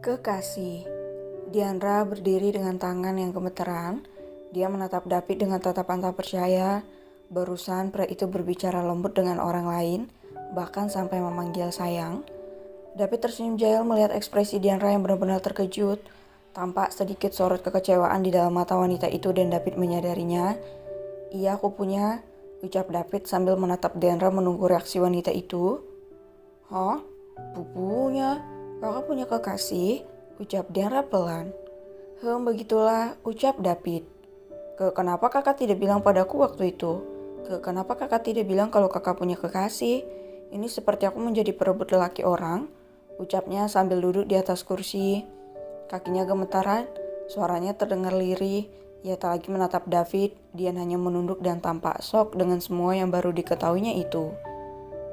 Kekasih. Diandra berdiri dengan tangan yang gemeteran. Dia menatap David dengan tatapan tak percaya. Barusan pria itu berbicara lembut dengan orang lain, bahkan sampai memanggil sayang. David tersenyum jahil melihat ekspresi Diandra yang benar-benar terkejut. Tampak sedikit sorot kekecewaan di dalam mata wanita itu dan David menyadarinya. Iya, aku punya, ucap David sambil menatap Diandra menunggu reaksi wanita itu. Hah? Pupunya? Kakak punya kekasih? Ucap Diandra pelan. Begitulah, ucap David. Kenapa kakak tidak bilang padaku waktu itu? Kenapa kakak tidak bilang kalau kakak punya kekasih? Ini seperti aku menjadi perebut lelaki orang, ucapnya sambil duduk di atas kursi. Kakinya gemetaran, suaranya terdengar lirih. Ia tak lagi menatap David, dia hanya menunduk dan tampak shock dengan semua yang baru diketahuinya itu.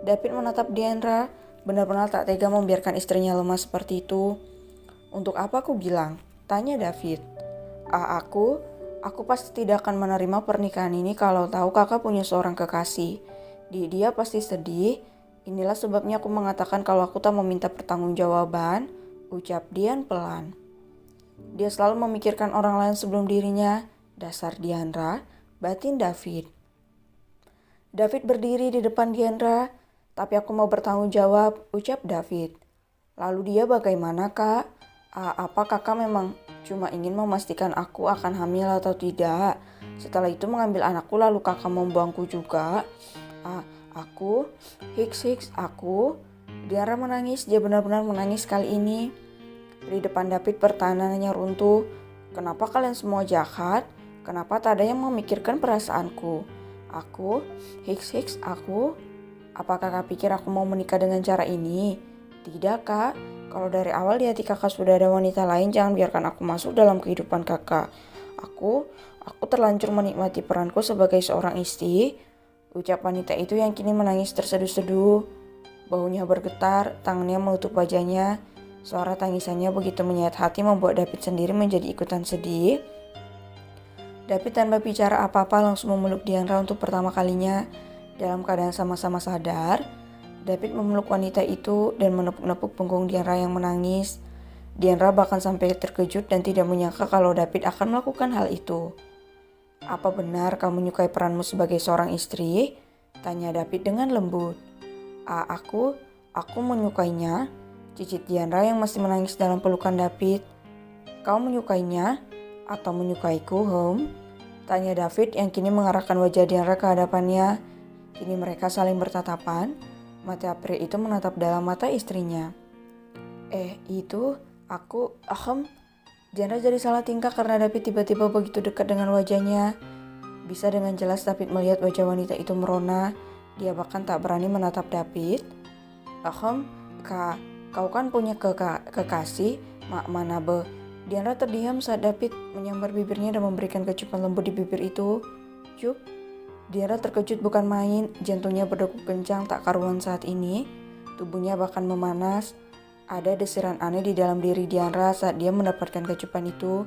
David menatap Diandra, benar-benar tak tega membiarkan istrinya lemah seperti itu. Untuk apa aku bilang? Tanya David. Aku pasti tidak akan menerima pernikahan ini kalau tahu kakak punya seorang kekasih. Dia pasti sedih. Inilah sebabnya aku mengatakan kalau aku tak meminta pertanggungjawaban, ucap Dian pelan. Dia selalu memikirkan orang lain sebelum dirinya. Dasar Diandra, batin David. David berdiri di depan Diandra. Tapi aku mau bertanggung jawab, ucap David. Lalu dia bagaimana, Kak? Apa kakak memang cuma ingin memastikan aku akan hamil atau tidak? Setelah itu mengambil anakku lalu kakak membuangku juga? Aku? Aku? Diandra menangis, dia benar-benar menangis kali ini. Di depan David pertanyaannya runtuh. Kenapa kalian semua jahat? Kenapa tak ada yang memikirkan perasaanku? Aku? Aku? Apa kakak pikir aku mau menikah dengan cara ini? Tidak, Kak. Kalau dari awal di hati kakak sudah ada wanita lain, jangan biarkan aku masuk dalam kehidupan kakak. Aku terlanjur menikmati peranku sebagai seorang istri. Ucap wanita itu yang kini menangis terseduh-seduh. Bahunya bergetar, tangannya menutup wajahnya. Suara tangisannya begitu menyayat hati membuat David sendiri menjadi ikutan sedih. David tanpa bicara apa-apa langsung memeluk Diandra untuk pertama kalinya. Dalam keadaan sama-sama sadar, David memeluk wanita itu dan menepuk-nepuk punggung Diandra yang menangis. Diandra bahkan sampai terkejut dan tidak menyangka kalau David akan melakukan hal itu. Apa benar kamu menyukai peranmu sebagai seorang istri? Tanya David dengan lembut. Aku menyukainya, cicit Diandra yang masih menangis dalam pelukan David. Kau menyukainya atau menyukaiku, Tanya David yang kini mengarahkan wajah Diandra ke hadapannya. Kini mereka saling bertatapan. Mata pria itu menatap dalam mata istrinya. Itu aku, Diandra jadi salah tingkah karena David tiba-tiba begitu dekat dengan wajahnya. Bisa dengan jelas David melihat wajah wanita itu merona. Dia bahkan tak berani menatap David. Kak, kau kan punya kekasih, mana be? Diandra terdiam saat David menyambar bibirnya dan memberikan kecupan lembut di bibir itu. Cuk. Diandra terkejut bukan main, jantungnya berdegup kencang tak karuan saat ini. Tubuhnya bahkan memanas. Ada desiran aneh di dalam diri Diandra saat dia mendapatkan kecupan itu.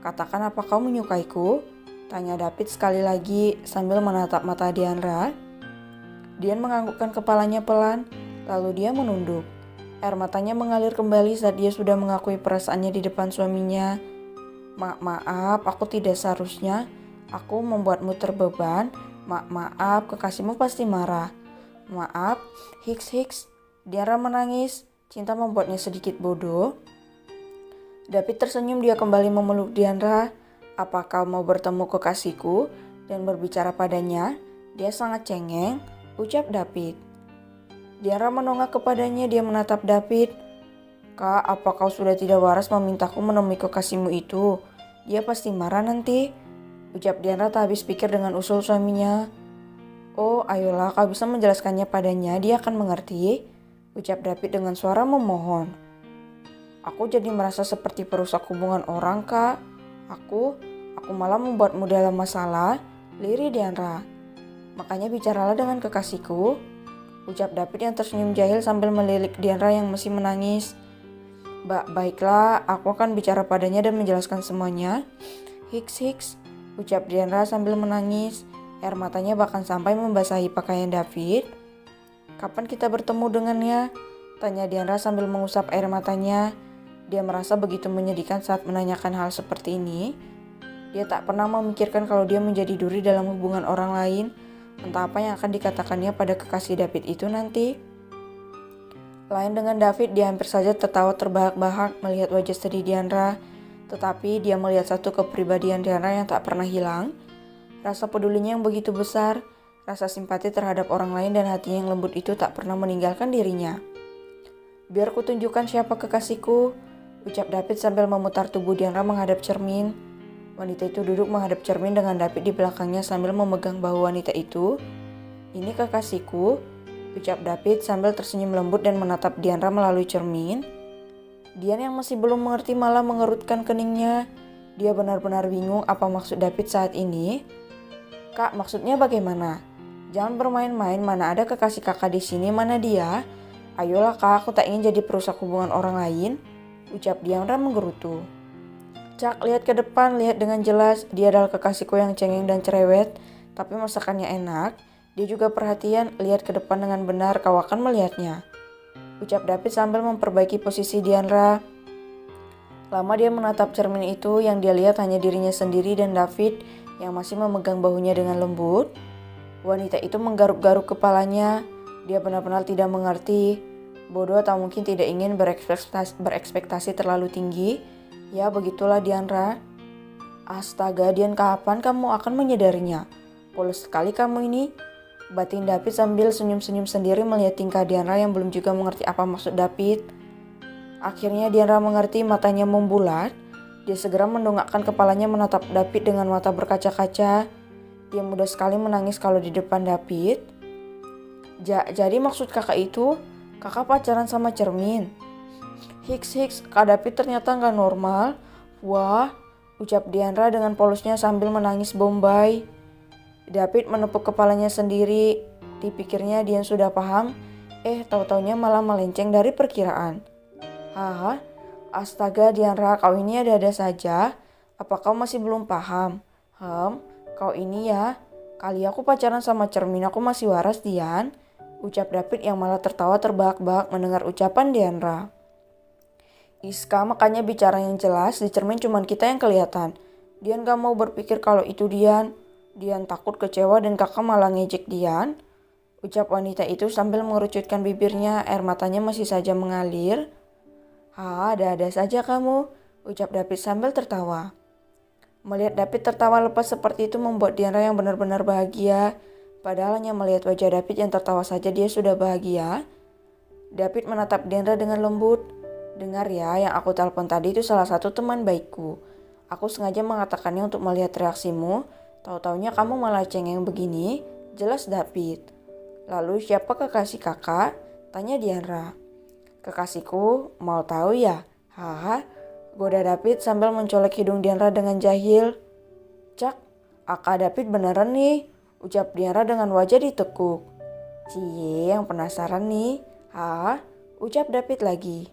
Katakan apa kau menyukaiku? Tanya David sekali lagi sambil menatap mata Diandra. Dian menganggukkan kepalanya pelan, lalu dia menunduk. Air matanya mengalir kembali saat dia sudah mengakui perasaannya di depan suaminya. Maaf, aku tidak seharusnya. Aku membuatmu terbeban. Maaf, kekasihmu pasti marah. Maaf, Diandra menangis. Cinta membuatnya sedikit bodoh. David tersenyum, dia kembali memeluk Diandra. Apa kau mau bertemu kekasihku dan berbicara padanya? Dia sangat cengeng, ucap David. Diandra menongak kepadanya, dia menatap David. Kak, apa kau sudah tidak waras memintaku menemui kekasihmu itu? Dia pasti marah nanti, ucap Diandra tak habis pikir dengan usul suaminya. Oh, ayolah kau bisa menjelaskannya padanya, dia akan mengerti, ucap David dengan suara memohon. Aku jadi merasa seperti perusak hubungan orang, Kak. Aku malah membuatmu dalam masalah, lirih Diandra. Makanya bicaralah dengan kekasihku, ucap David yang tersenyum jahil sambil melirik Diandra yang masih menangis. Baiklah, aku akan bicara padanya dan menjelaskan semuanya. Hiks, ucap Diandra sambil menangis. Air matanya bahkan sampai membasahi pakaian David. Kapan kita bertemu dengannya? Tanya Diandra sambil mengusap air matanya. Dia merasa begitu menyedihkan saat menanyakan hal seperti ini. Dia tak pernah memikirkan kalau dia menjadi duri dalam hubungan orang lain. Entah apa yang akan dikatakannya pada kekasih David itu nanti. Lain dengan David, dia hampir saja tertawa terbahak-bahak melihat wajah sedih Diandra. Tetapi dia melihat satu kepribadian Diandra yang tak pernah hilang. Rasa pedulinya yang begitu besar, rasa simpati terhadap orang lain dan hatinya yang lembut itu tak pernah meninggalkan dirinya. Biar ku tunjukkan siapa kekasihku, ucap David sambil memutar tubuh Diandra menghadap cermin. Wanita itu duduk menghadap cermin dengan David di belakangnya sambil memegang bahu wanita itu. Ini kekasihku, ucap David sambil tersenyum lembut dan menatap Diandra melalui cermin. Dian yang masih belum mengerti malah mengerutkan keningnya. Dia benar-benar bingung apa maksud David saat ini. Kak, maksudnya bagaimana? Jangan bermain-main, mana ada kekasih kakak di sini, mana dia? Ayolah kak, aku tak ingin jadi perusak hubungan orang lain, ucap Diandra menggerutu. Cak, lihat ke depan, lihat dengan jelas, dia adalah kekasihku yang cengeng dan cerewet, tapi masakannya enak. Dia juga perhatian, lihat ke depan dengan benar, kau akan melihatnya, ucap David sambil memperbaiki posisi Diandra. Lama dia menatap cermin itu, yang dia lihat hanya dirinya sendiri dan David yang masih memegang bahunya dengan lembut. Wanita itu menggaruk-garuk kepalanya, dia benar-benar tidak mengerti, bodoh atau mungkin tidak ingin berekspektasi terlalu tinggi. Ya begitulah Diandra. Astaga Dian, kapan kamu akan menyadarinya? Polos sekali kamu ini, batin David sambil senyum-senyum sendiri melihat tingkah Diandra yang belum juga mengerti apa maksud David. Akhirnya Diandra mengerti, matanya membulat. Dia segera mendongakkan kepalanya menatap David dengan mata berkaca-kaca. Dia mudah sekali menangis kalau di depan David. Jadi maksud kakak itu, kakak pacaran sama cermin? Hiks, Kak David ternyata gak normal. Wah, ucap Diandra dengan polosnya sambil menangis bombay. David menepuk kepalanya sendiri. Dipikirnya Dian sudah paham, tahu-taunya malah melenceng dari perkiraan. Haha, astaga Diandra, kau ini ada-ada saja. Apa kau masih belum paham? Kau ini ya, kali aku pacaran sama cermin aku masih waras Dian, ucap David yang malah tertawa terbahak-bahak mendengar ucapan Diandra. Iska, makanya bicara yang jelas, di cermin cuman kita yang kelihatan. Dian gak mau berpikir kalau itu Dian. Dian takut kecewa dan kakak malah ngejek Dian, ucap wanita itu sambil mengerucutkan bibirnya, air matanya masih saja mengalir. Ada-ada saja kamu, ucap David sambil tertawa. Melihat David tertawa lepas seperti itu membuat Diandra yang benar-benar bahagia. Padahal hanya melihat wajah David yang tertawa saja dia sudah bahagia. David menatap Diandra dengan lembut. Dengar ya, yang aku telepon tadi itu salah satu teman baikku. Aku sengaja mengatakannya untuk melihat reaksimu. Tahu-taunya kamu malah cengeng begini. Jelas David. Lalu siapa kekasih kakak? Tanya Diandra. Kekasihku, mau tahu ya? Goda David sambil mencolek hidung Diandra dengan jahil. Cak, Aka David beneran nih, ucap Diandra dengan wajah ditekuk. Cie, yang penasaran nih. Ucap David lagi.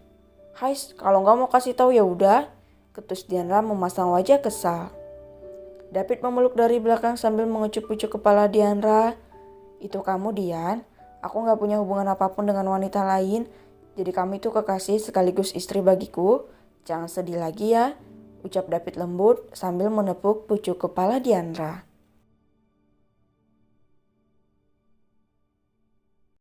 Hais, kalau nggak mau kasih tahu ya udah, ketus Diandra memasang wajah kesal. David memeluk dari belakang sambil mengucup-ucup kepala Diandra. Itu kamu Dian, aku nggak punya hubungan apapun dengan wanita lain, jadi kamu itu kekasih sekaligus istri bagiku. Jangan sedih lagi ya, ucap David lembut sambil menepuk pucuk kepala Diandra.